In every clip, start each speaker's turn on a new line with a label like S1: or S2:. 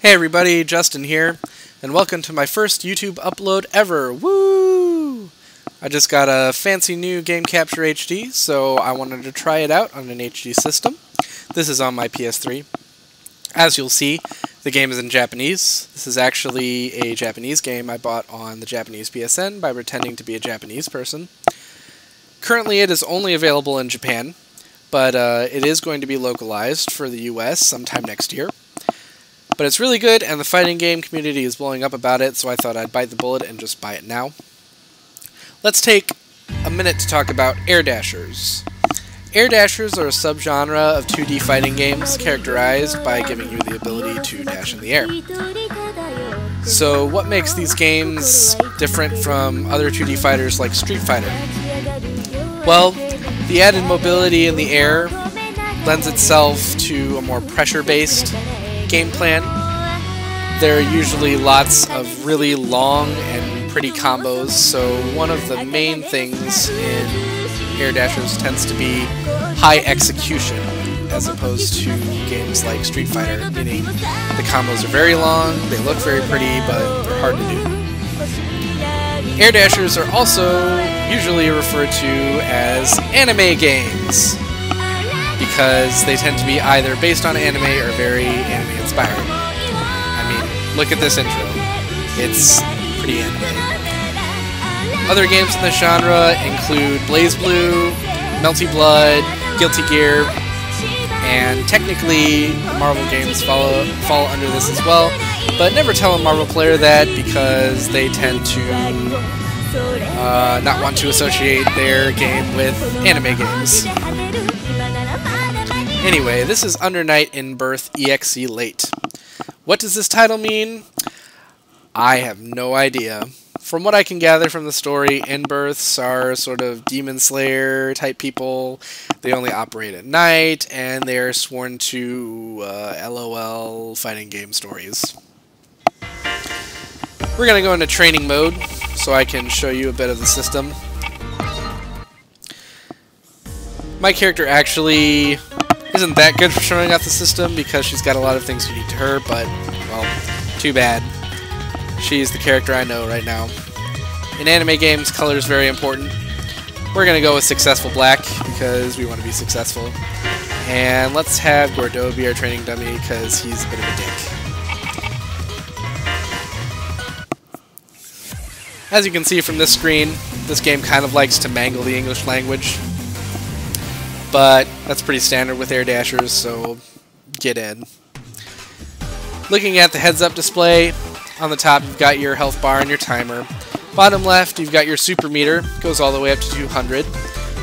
S1: Hey everybody, Justin here, and welcome to my first YouTube upload ever. Woo! I just got a fancy new Game Capture HD, so I wanted to try it out on an HD system. This is on my PS3. As you'll see, the game is in Japanese. This is actually a Japanese game I bought on the Japanese PSN by pretending to be a Japanese person. Currently it is only available in Japan, but it is going to be localized for the US sometime next year. But it's really good, and the fighting game community is blowing up about it, so I thought I'd bite the bullet and just buy it now. Let's take a minute to talk about air dashers. Air dashers are a subgenre of 2D fighting games characterized by giving you the ability to dash in the air. So what makes these games different from other 2D fighters like Street Fighter? Well, the added mobility in the air lends itself to a more pressure-based game plan. There are usually lots of really long and pretty combos, so one of the main things in air dashers tends to be high execution as opposed to games like Street Fighter, meaning the combos are very long, they look very pretty, but they're hard to do. Air dashers are also usually referred to as anime games, because they tend to be either based on anime or very anime inspired. I mean, look at this intro. It's pretty anime. Other games in the genre include BlazBlue, Melty Blood, Guilty Gear, and technically Marvel games fall under this as well, but never tell a Marvel player that because they tend to not want to associate their game with anime games. Anyway, this is Under Night in Birth EXE Late. What does this title mean? I have no idea. From what I can gather from the story, In-Births are sort of Demon Slayer type people. They only operate at night, and they are sworn to LOL fighting game stories. We're going to go into training mode, so I can show you a bit of the system. My character actually isn't that good for showing off the system because she's got a lot of things unique to her, but, well, too bad. She's the character I know right now. In anime games, color is very important. We're going to go with Successful Black because we want to be successful. And let's have Gordeau be our training dummy because he's a bit of a dick. As you can see from this screen, this game kind of likes to mangle the English language. But that's pretty standard with air dashers, so get in. Looking at the heads-up display, on the top you've got your health bar and your timer. Bottom left you've got your super meter, goes all the way up to 200.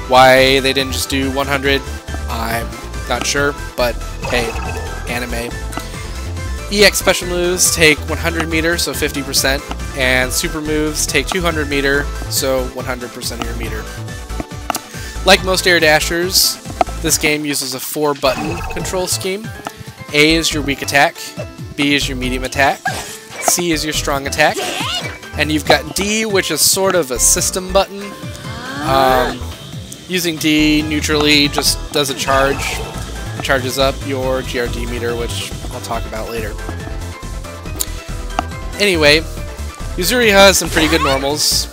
S1: Why they didn't just do 100, I'm not sure, but hey, anime. EX special moves take 100 meter, so 50%, and super moves take 200 meter, so 100% of your meter. Like most air dashers, this game uses a 4-button control scheme. A is your weak attack, B is your medium attack, C is your strong attack, and you've got D, which is sort of a system button. Using D neutrally just does a charge. It charges up your GRD meter, which I'll talk about later. Anyway, Yuzuriha has some pretty good normals.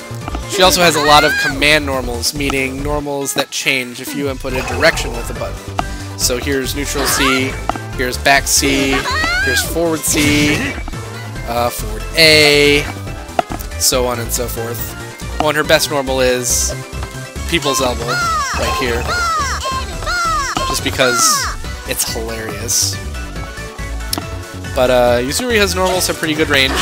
S1: She also has a lot of command normals, meaning normals that change if you input a direction with a button. So here's neutral C, here's back C, here's forward C, forward A, so on and so forth. Oh, and her best normal is People's Elbow, right here. Just because it's hilarious. But Yuzuriha's normals have pretty good range.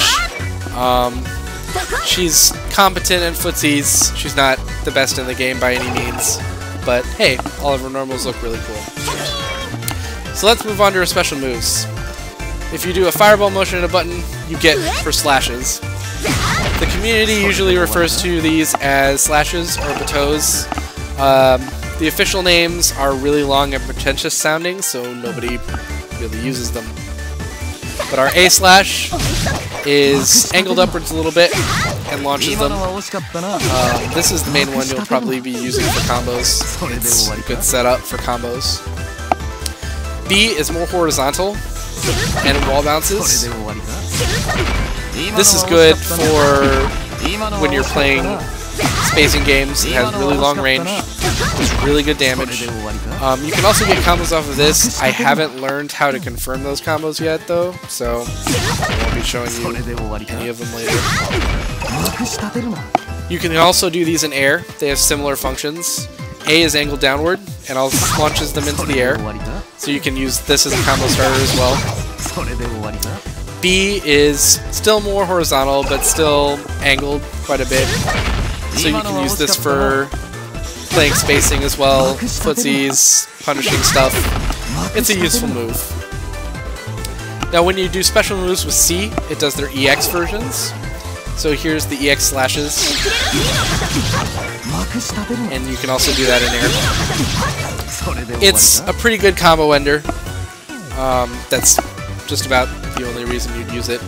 S1: She's competent in footsies. She's not the best in the game by any means. But hey, all of her normals look really cool. So let's move on to her special moves. If you do a fireball motion and a button, you get her slashes. The community usually refers to these as slashes or bateaus. The official names are really long and pretentious sounding, so nobody really uses them. But our A slash is angled upwards a little bit and launches them. This is the main one you'll probably be using for combos. It's a good setup for combos. B is more horizontal and wall bounces. This is good for when you're playing spacing games. It has really long range. It's really good damage. You can also get combos off of this. I haven't learned how to confirm those combos yet, though, so I won't be showing you any of them later. You can also do these in air. They have similar functions. A is angled downward, and also launches them into the air. So you can use this as a combo starter as well. B is still more horizontal, but still angled quite a bit. So you can use this for playing spacing as well, footsies, punishing stuff. It's a useful move. Now when you do special moves with C, it does their EX versions. So here's the EX slashes. And you can also do that in air. It's a pretty good combo ender. That's just about the only reason you'd use it.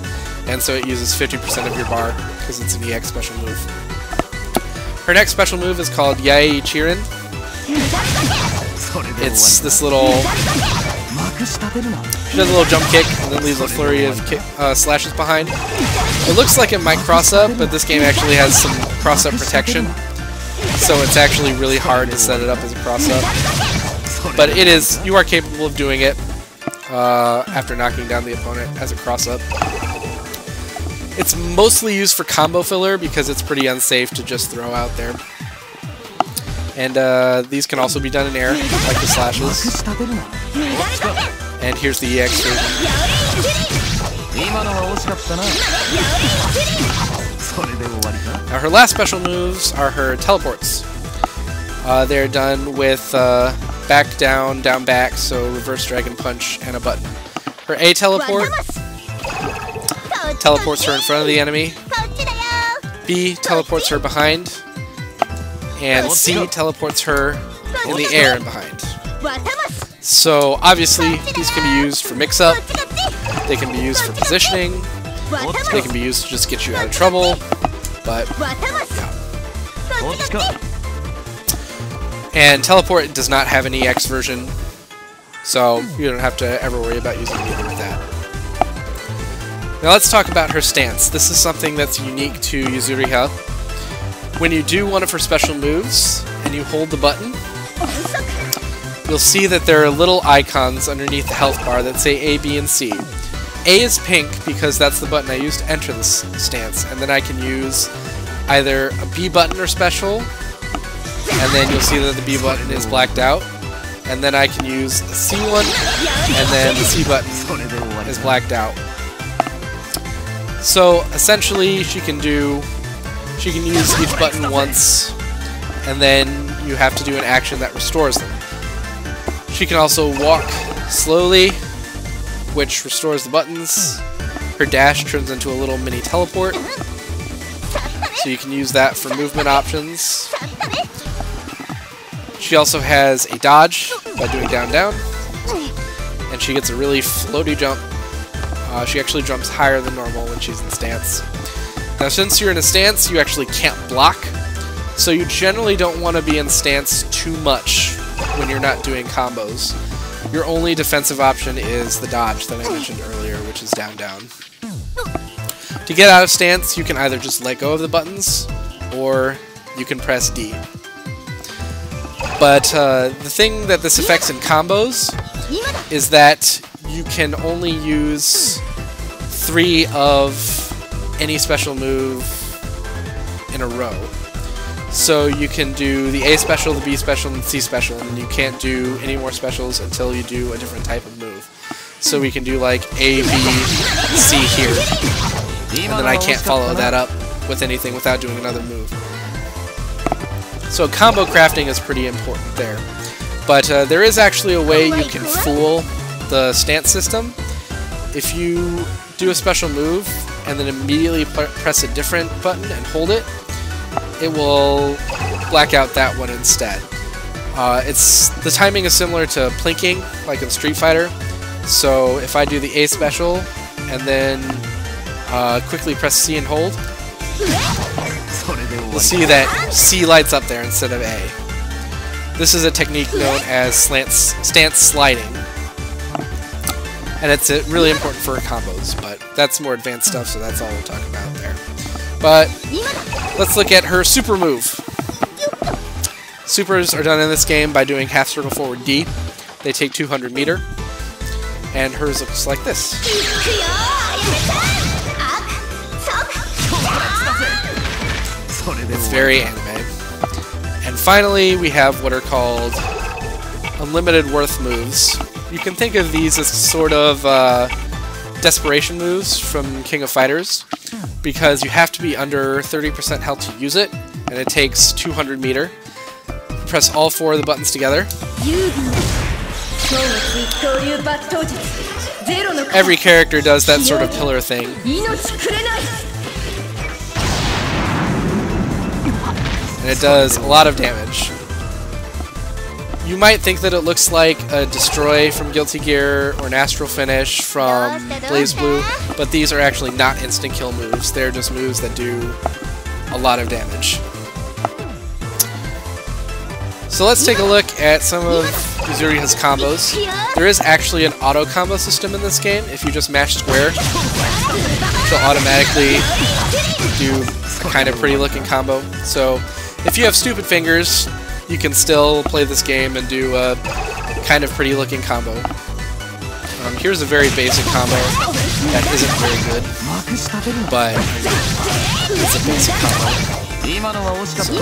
S1: And so it uses 50% of your bar, because it's an EX special move. Her next special move is called Yaei Chirin. It's this little... She does a little jump kick, and then leaves a flurry of slashes behind. It looks like it might cross up, but this game actually has some cross-up protection. So it's actually really hard to set it up as a cross-up. But it is, you are capable of doing it after knocking down the opponent as a cross-up. It's mostly used for combo filler because it's pretty unsafe to just throw out there. And these can also be done in air, like the slashes. And here's the EX version. Now her last special moves are her teleports. They're done with back, down, down, back, so reverse dragon punch and a button. Her A teleport teleports her in front of the enemy. B teleports her behind. And C teleports her in the air and behind. So obviously these can be used for mix-up, they can be used for positioning, they can be used to just get you out of trouble, but yeah. And teleport does not have an EX version, so you don't have to ever worry about using either of that. Now let's talk about her stance. This is something that's unique to Yuzuriha. When you do one of her special moves, and you hold the button, you'll see that there are little icons underneath the health bar that say A, B, and C. A is pink because that's the button I use to enter this stance, and then I can use either a B button or special, and then you'll see that the B button is blacked out, and then I can use the C one, and then the C button is blacked out. So essentially she can use each button once, and then you have to do an action that restores them. She can also walk slowly, which restores the buttons. Her dash turns into a little mini teleport, so you can use that for movement options. She also has a dodge by doing down, down, and she gets a really floaty jump. She actually jumps higher than normal when she's in stance. Now since you're in a stance, you actually can't block, so you generally don't want to be in stance too much when you're not doing combos. Your only defensive option is the dodge that I mentioned earlier, which is down, down. To get out of stance, you can either just let go of the buttons, or you can press D. But the thing that this affects in combos is that you can only use 3 of any special move in a row. So you can do the A special, the B special, and the C special, and you can't do any more specials until you do a different type of move. So we can do like A, B, C here, and then I can't follow that up with anything without doing another move. So combo crafting is pretty important there. But there is actually a way you can fool the stance system. If you do a special move and then immediately press a different button and hold it, it will black out that one instead. The timing is similar to plinking, like in Street Fighter. So if I do the A special and then quickly press C and hold, you'll see that C lights up there instead of A. This is a technique known as stance sliding. and it's really important for combos, but that's more advanced stuff, so that's all we'll talk about there. But let's look at her super move. Supers are done in this game by doing half circle forward D. They take 200 meter, and hers looks like this. It's very anime. And finally, we have what are called unlimited worth moves. You can think of these as sort of desperation moves from King of Fighters, because you have to be under 30% health to use it, and it takes 200 meter. Press all 4 of the buttons together. Every character does that sort of pillar thing. And it does a lot of damage. You might think that it looks like a Destroy from Guilty Gear or an Astral Finish from Blaze Blue, but these are actually not instant kill moves. They're just moves that do a lot of damage. So let's take a look at some of Yuzuriha's combos. There is actually an auto combo system in this game. If you just mash square, she'll automatically do a kind of pretty looking combo. So if you have stupid fingers, you can still play this game and do a kind of pretty looking combo. Here's a very basic combo that isn't very good, but it's a basic combo. So,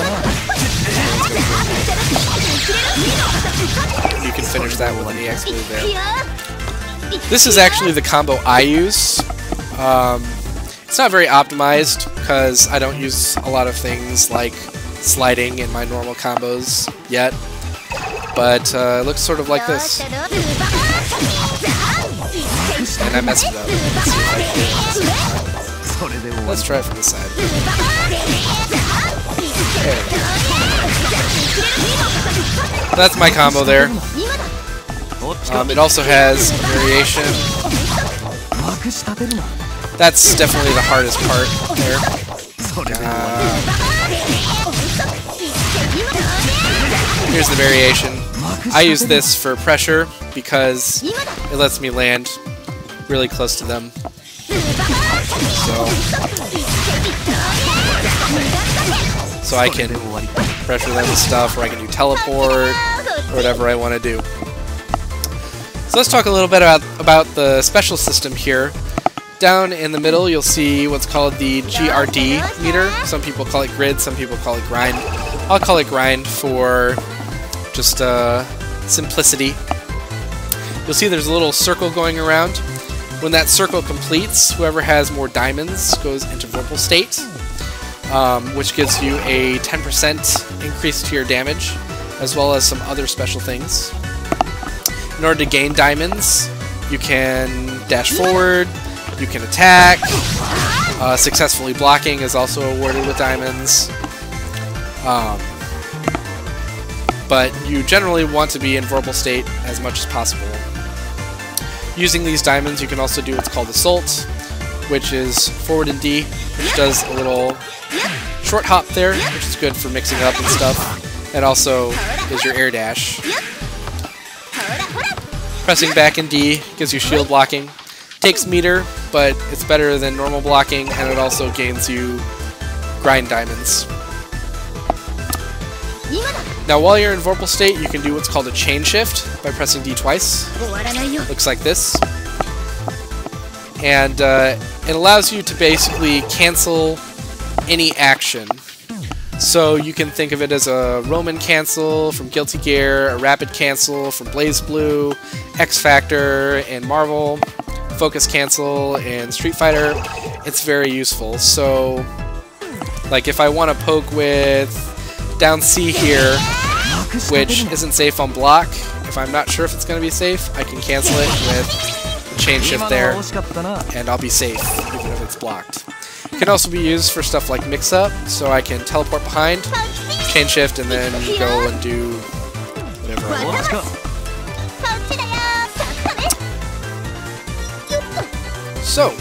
S1: you can finish that with an EX move there. This is actually the combo I use. It's not very optimized because I don't use a lot of things like sliding in my normal combos yet, but it looks sort of like this. And I messed it up. Let's try it from the side. That's my combo there. It also has a variation. That's definitely the hardest part there. Here's the variation. I use this for pressure because it lets me land really close to them. So I can pressure them with stuff, or I can do teleport, or whatever I want to do. So let's talk a little bit about the special system here. Down in the middle, you'll see what's called the GRD meter. Some people call it grid, some people call it grind. I'll call it grind for just simplicity. You'll see there's a little circle going around. When that circle completes, whoever has more diamonds goes into Vorpal state, which gives you a 10% increase to your damage, as well as some other special things. In order to gain diamonds, you can dash forward, you can attack, successfully blocking is also awarded with diamonds, but you generally want to be in Vorpal state as much as possible. Using these diamonds, you can also do what's called Assault, which is forward and D, which does a little short hop there, which is good for mixing up and stuff, and also is your air dash. Pressing back and D gives you shield blocking. Takes meter, but it's better than normal blocking, and it also gains you grind diamonds. Now while you're in Vorpal state, you can do what's called a chain shift by pressing D twice. Looks like this. And it allows you to basically cancel any action. So you can think of it as a Roman cancel from Guilty Gear, a rapid cancel from Blaze Blue, X Factor in Marvel, focus cancel in Street Fighter. It's very useful. So like if I want to poke with down C here, which isn't safe on block, if I'm not sure if it's going to be safe, I can cancel it with a chain shift there, and I'll be safe, even if it's blocked. It can also be used for stuff like mix-up, so I can teleport behind, chain shift, and then go and do whatever I want. So,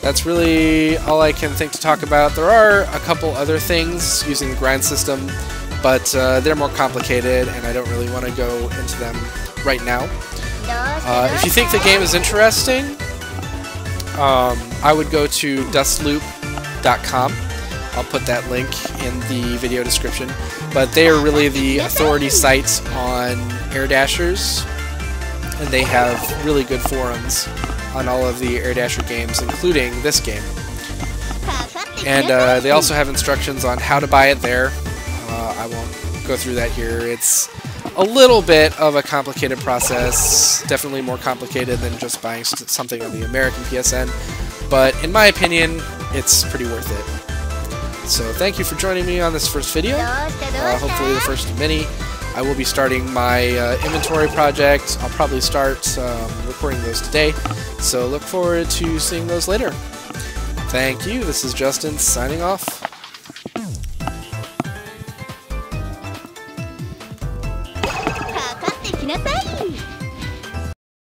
S1: that's really all I can think to talk about. There are a couple other things using the grind system, but they're more complicated and I don't really want to go into them right now. If you think the game is interesting, I would go to dustloop.com. I'll put that link in the video description. But they are really the authority site on Air Dashers, and they have really good forums on all of the Air Dasher games, including this game. And they also have instructions on how to buy it there. I won't go through that here. It's a little bit of a complicated process, definitely more complicated than just buying something on the American PSN, but in my opinion, it's pretty worth it. So thank you for joining me on this first video, hopefully the first of many. I will be starting my inventory project. I'll probably start recording those today, so look forward to seeing those later. Thank you, this is Justin signing off.